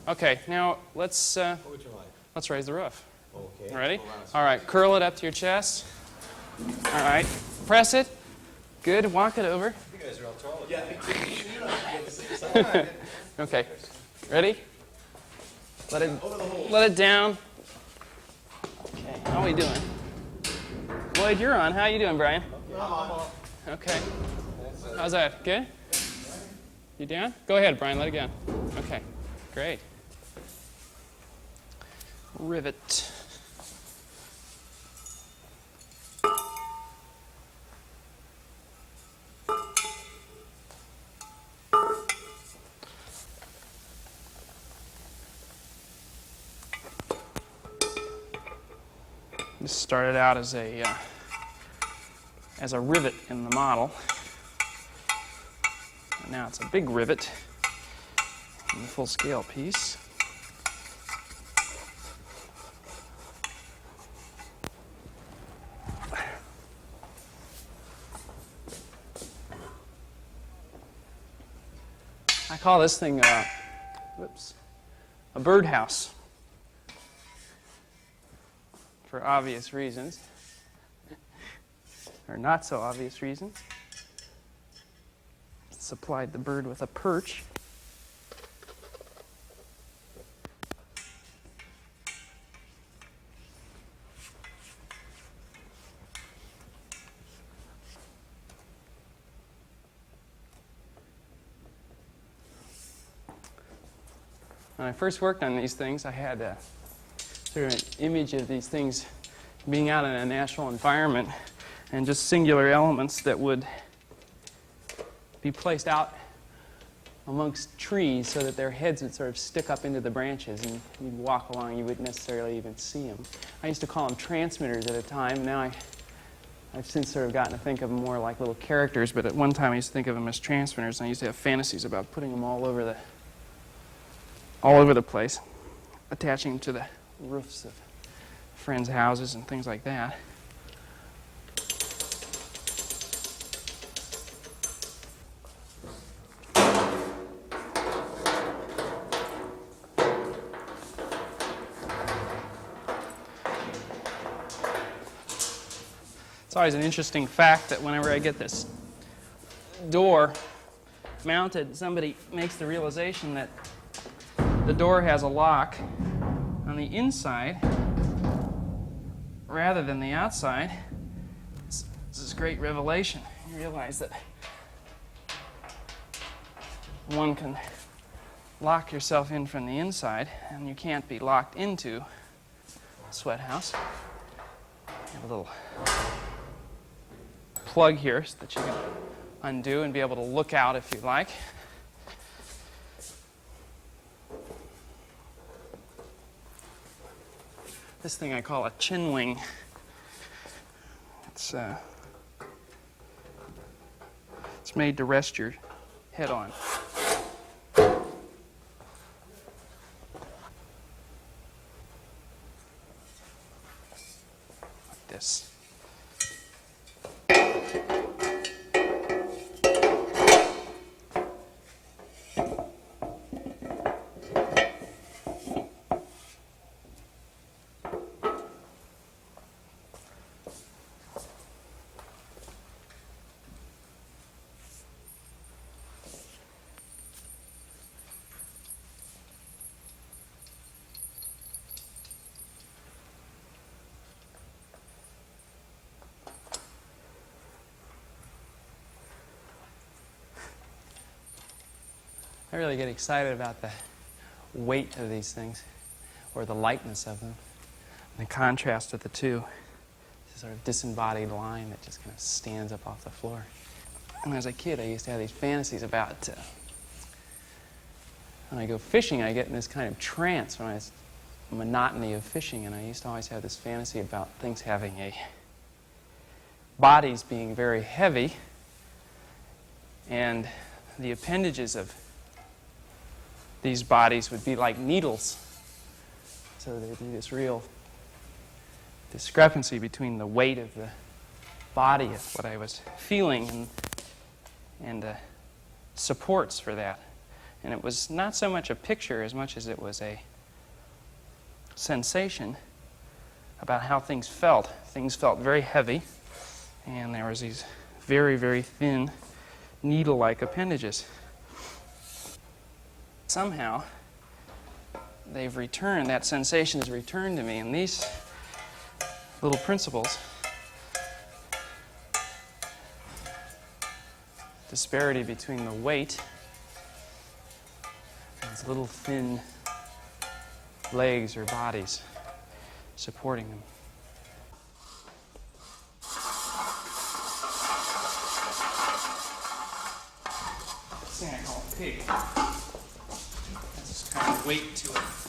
Okay, now let's What would you like? let's raise the roof. Okay. Ready? All right, curl it up to your chest. All right, press it. Good, walk it over. You guys are all tall. Yeah. Okay, ready? Let it down. Okay, how are we doing? Lloyd, you're on. How you doing, Brian? Okay. How's that? Good? You down? Go ahead, Brian. Let it go. Okay, great. Rivet. This started out as a rivet in the model. And now it's a big rivet in the full-scale piece. I call this thing a birdhouse. For obvious reasons, or not so obvious reasons. Supplied the bird with a perch. When I first worked on these things, I had sort of an image of these things being out in a natural environment and just singular elements that would be placed out amongst trees so that their heads would sort of stick up into the branches and you'd walk along, you wouldn't necessarily even see them. I used to call them transmitters at a time. Now I've since sort of gotten to think of them more like little characters, but at one time I used to think of them as transmitters, and I used to have fantasies about putting them all over the place, attaching them to the roofs of friends' houses and things like that. It's always an interesting fact that whenever I get this door mounted, somebody makes the realization that the door has a lock on the inside rather than the outside. This is a great revelation. You realize that one can lock yourself in from the inside, and you can't be locked into a sweat house. You have a little plug here so that you can undo and be able to look out if you like. This thing I call a chin wing. It's made to rest your head on. Like this. I really get excited about the weight of these things, or the lightness of them, and the contrast of the two. It's a sort of disembodied line that just kind of stands up off the floor. And as a kid, I used to have these fantasies about when I go fishing, I get in this kind of trance when monotony of fishing, and I used to always have this fantasy about things having bodies being very heavy, and the appendages of these bodies would be like needles. So there'd be this real discrepancy between the weight of the body of what I was feeling and supports for that. And it was not so much a picture as much as it was a sensation about how things felt. Things felt very heavy, and there was these very, very thin, needle-like appendages. Somehow, they've returned, that sensation has returned to me, and these little principles, disparity between the weight and these little thin legs or bodies supporting them. This thing I call a pig has this kind of weight to it.